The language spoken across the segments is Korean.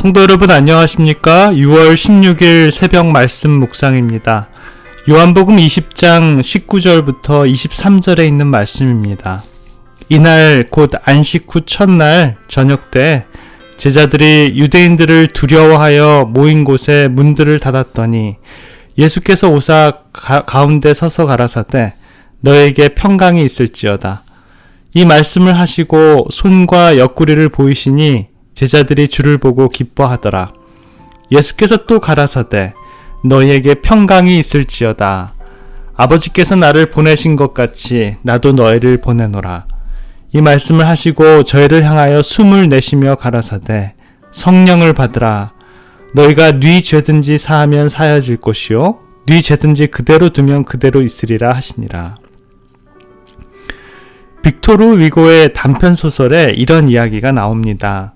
성도 여러분 안녕하십니까? 6월 16일 새벽 말씀 묵상입니다. 요한복음 20장 19절부터 23절에 있는 말씀입니다. 이날 곧 안식 후 첫날 저녁 때 제자들이 유대인들을 두려워하여 모인 곳에 문들을 닫았더니 예수께서 오사 가운데 서서 가라사대 너에게 평강이 있을지어다. 이 말씀을 하시고 손과 옆구리를 보이시니 제자들이 주를 보고 기뻐하더라. 예수께서 또 가라사대 너희에게 평강이 있을지어다. 아버지께서 나를 보내신 것 같이 나도 너희를 보내노라. 이 말씀을 하시고 저희를 향하여 숨을 내쉬며 가라사대 성령을 받으라. 너희가 네 죄든지 사하면 사여질 것이요 네 죄든지 그대로 두면 그대로 있으리라 하시니라. 빅토르 위고의 단편소설에 이런 이야기가 나옵니다.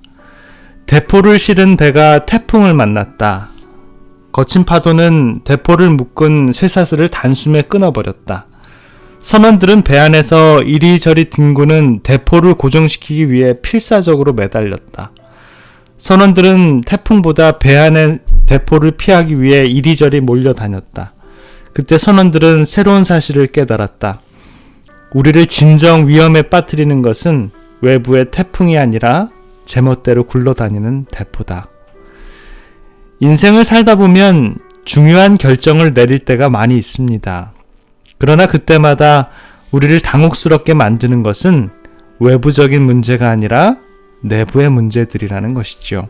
대포를 실은 배가 태풍을 만났다. 거친 파도는 대포를 묶은 쇠사슬을 단숨에 끊어버렸다. 선원들은 배 안에서 이리저리 뒹구는 대포를 고정시키기 위해 필사적으로 매달렸다. 선원들은 태풍보다 배 안의 대포를 피하기 위해 이리저리 몰려다녔다. 그때 선원들은 새로운 사실을 깨달았다. 우리를 진정 위험에 빠뜨리는 것은 외부의 태풍이 아니라 제멋대로 굴러다니는 대포다. 인생을 살다 보면 중요한 결정을 내릴 때가 많이 있습니다. 그러나 그때마다 우리를 당혹스럽게 만드는 것은 외부적인 문제가 아니라 내부의 문제들이라는 것이죠.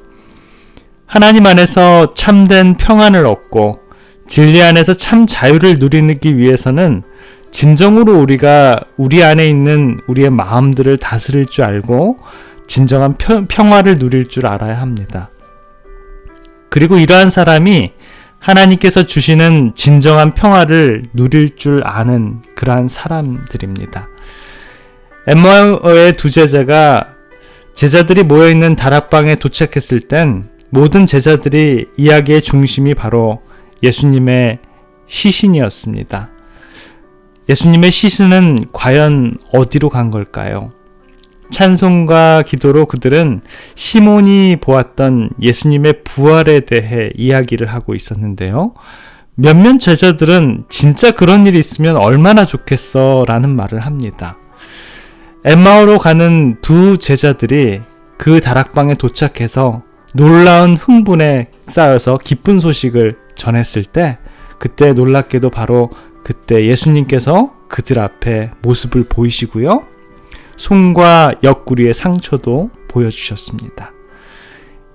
하나님 안에서 참된 평안을 얻고 진리 안에서 참 자유를 누리기 위해서는 진정으로 우리가 우리 안에 있는 우리의 마음들을 다스릴 줄 알고 진정한 평화를 누릴 줄 알아야 합니다. 그리고 이러한 사람이 하나님께서 주시는 진정한 평화를 누릴 줄 아는 그러한 사람들입니다. 엠마오의 두 제자가 제자들이 모여있는 다락방에 도착했을 땐 모든 제자들이 이야기의 중심이 바로 예수님의 시신이었습니다. 예수님의 시신은 과연 어디로 간 걸까요? 찬송과 기도로 그들은 시몬이 보았던 예수님의 부활에 대해 이야기를 하고 있었는데요. 몇몇 제자들은 진짜 그런 일이 있으면 얼마나 좋겠어 라는 말을 합니다. 엠마오로 가는 두 제자들이 그 다락방에 도착해서 놀라운 흥분에 쌓여서 기쁜 소식을 전했을 때 그때 놀랍게도 바로 그때 예수님께서 그들 앞에 모습을 보이시고요. 손과 옆구리의 상처도 보여주셨습니다.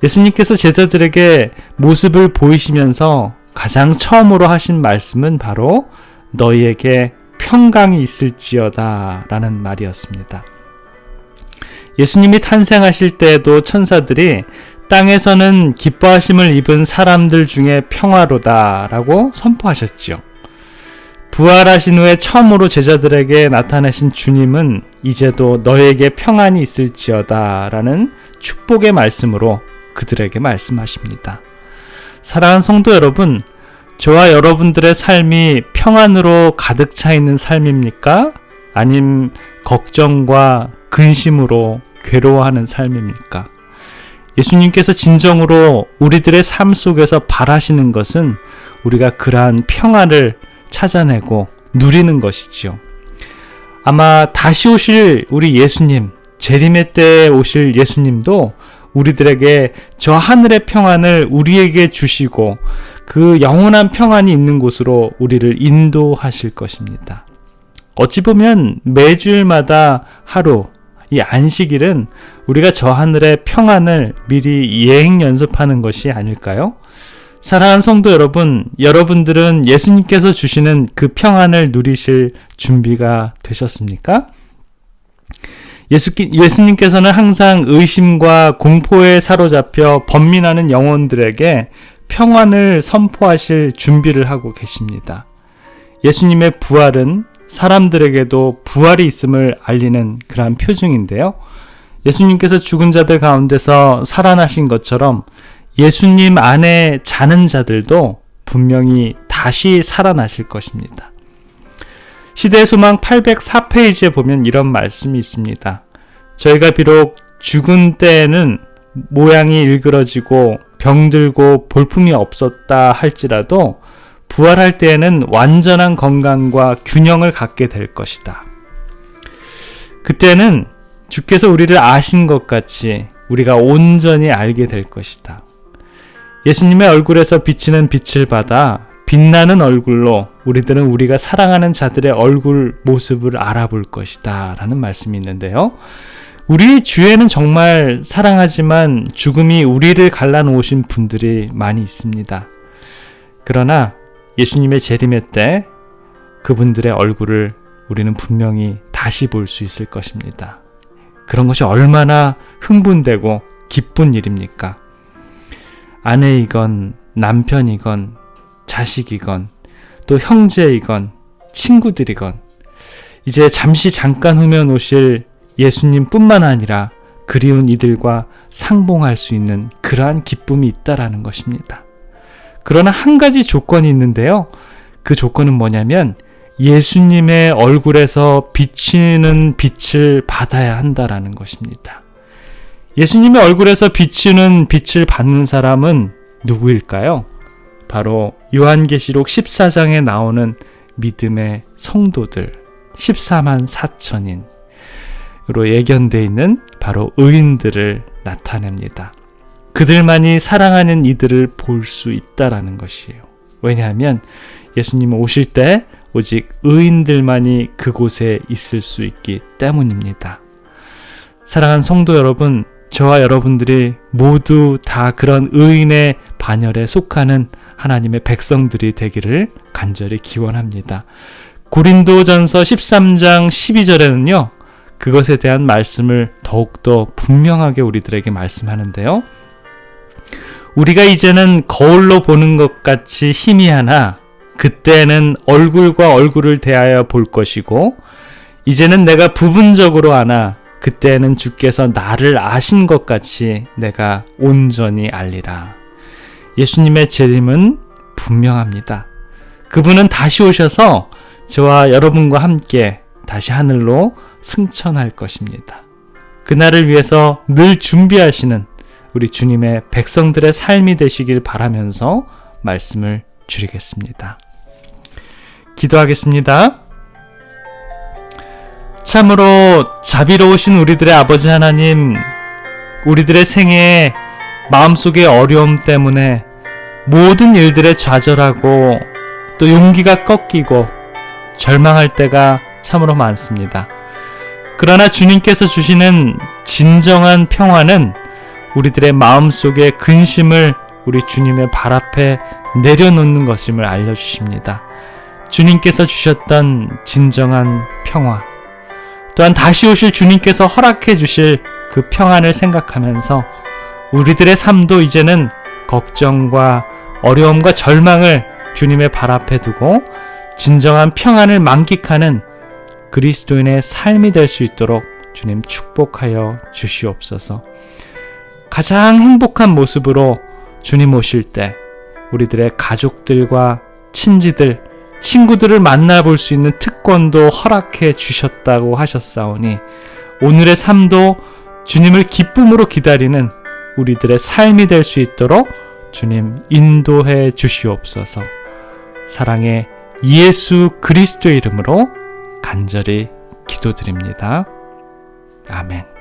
예수님께서 제자들에게 모습을 보이시면서 가장 처음으로 하신 말씀은 바로 너희에게 평강이 있을지어다 라는 말이었습니다. 예수님이 탄생하실 때에도 천사들이 땅에서는 기뻐하심을 입은 사람들 중에 평화로다 라고 선포하셨죠. 부활하신 후에 처음으로 제자들에게 나타나신 주님은 이제도 너에게 평안이 있을지어다 라는 축복의 말씀으로 그들에게 말씀하십니다. 사랑하는 성도 여러분, 저와 여러분들의 삶이 평안으로 가득 차 있는 삶입니까? 아님 걱정과 근심으로 괴로워하는 삶입니까? 예수님께서 진정으로 우리들의 삶 속에서 바라시는 것은 우리가 그러한 평안을 찾아내고 누리는 것이지요. 아마 다시 오실 우리 예수님, 재림의 때에 오실 예수님도 우리들에게 저 하늘의 평안을 우리에게 주시고 그 영원한 평안이 있는 곳으로 우리를 인도하실 것입니다. 어찌 보면 매주일마다 하루 이 안식일은 우리가 저 하늘의 평안을 미리 예행 연습하는 것이 아닐까요? 사랑하는 성도 여러분, 여러분들은 예수님께서 주시는 그 평안을 누리실 준비가 되셨습니까? 예수님께서는 항상 의심과 공포에 사로잡혀 번민하는 영혼들에게 평안을 선포하실 준비를 하고 계십니다. 예수님의 부활은 사람들에게도 부활이 있음을 알리는 그러한 표징인데요. 예수님께서 죽은 자들 가운데서 살아나신 것처럼 예수님 안에 자는 자들도 분명히 다시 살아나실 것입니다. 시대의 소망 804페이지에 보면 이런 말씀이 있습니다. 저희가 비록 죽은 때에는 모양이 일그러지고 병들고 볼품이 없었다 할지라도 부활할 때에는 완전한 건강과 균형을 갖게 될 것이다. 그때는 주께서 우리를 아신 것 같이 우리가 온전히 알게 될 것이다. 예수님의 얼굴에서 비치는 빛을 받아 빛나는 얼굴로 우리들은 우리가 사랑하는 자들의 얼굴 모습을 알아볼 것이다 라는 말씀이 있는데요. 우리 주위에는 정말 사랑하지만 죽음이 우리를 갈라놓으신 분들이 많이 있습니다. 그러나 예수님의 재림의 때 그분들의 얼굴을 우리는 분명히 다시 볼 수 있을 것입니다. 그런 것이 얼마나 흥분되고 기쁜 일입니까? 아내이건 남편이건 자식이건 또 형제이건 친구들이건 이제 잠깐 후면 오실 예수님뿐만 아니라 그리운 이들과 상봉할 수 있는 그러한 기쁨이 있다라는 것입니다. 그러나 한 가지 조건이 있는데요. 그 조건은 뭐냐면 예수님의 얼굴에서 비치는 빛을 받아야 한다라는 것입니다. 예수님의 얼굴에서 비치는 빛을 받는 사람은 누구일까요? 바로 요한계시록 14장에 나오는 믿음의 성도들 14만 4천인으로 예견되어 있는 바로 의인들을 나타냅니다. 그들만이 사랑하는 이들을 볼 수 있다라는 것이에요. 왜냐하면 예수님은 오실 때 오직 의인들만이 그곳에 있을 수 있기 때문입니다. 사랑하는 성도 여러분, 저와 여러분들이 모두 다 그런 의인의 반열에 속하는 하나님의 백성들이 되기를 간절히 기원합니다. 고린도전서 13장 12절에는요. 그것에 대한 말씀을 더욱더 분명하게 우리들에게 말씀하는데요. 우리가 이제는 거울로 보는 것 같이 희미하나 그때는 얼굴과 얼굴을 대하여 볼 것이고 이제는 내가 부분적으로 아나 그때는 주께서 나를 아신 것 같이 내가 온전히 알리라. 예수님의 재림은 분명합니다. 그분은 다시 오셔서 저와 여러분과 함께 다시 하늘로 승천할 것입니다. 그날을 위해서 늘 준비하시는 우리 주님의 백성들의 삶이 되시길 바라면서 말씀을 드리겠습니다. 기도하겠습니다. 참으로 자비로우신 우리들의 아버지 하나님, 우리들의 생애에 마음속의 어려움 때문에 모든 일들에 좌절하고 또 용기가 꺾이고 절망할 때가 참으로 많습니다. 그러나 주님께서 주시는 진정한 평화는 우리들의 마음속의 근심을 우리 주님의 발 앞에 내려놓는 것임을 알려주십니다. 주님께서 주셨던 진정한 평화, 또한 다시 오실 주님께서 허락해 주실 그 평안을 생각하면서 우리들의 삶도 이제는 걱정과 어려움과 절망을 주님의 발 앞에 두고 진정한 평안을 만끽하는 그리스도인의 삶이 될 수 있도록 주님 축복하여 주시옵소서. 가장 행복한 모습으로 주님 오실 때 우리들의 가족들과 친지들, 친구들을 만나볼 수 있는 특권도 허락해 주셨다고 하셨사오니 오늘의 삶도 주님을 기쁨으로 기다리는 우리들의 삶이 될 수 있도록 주님 인도해 주시옵소서. 사랑의 예수 그리스도의 이름으로 간절히 기도드립니다. 아멘.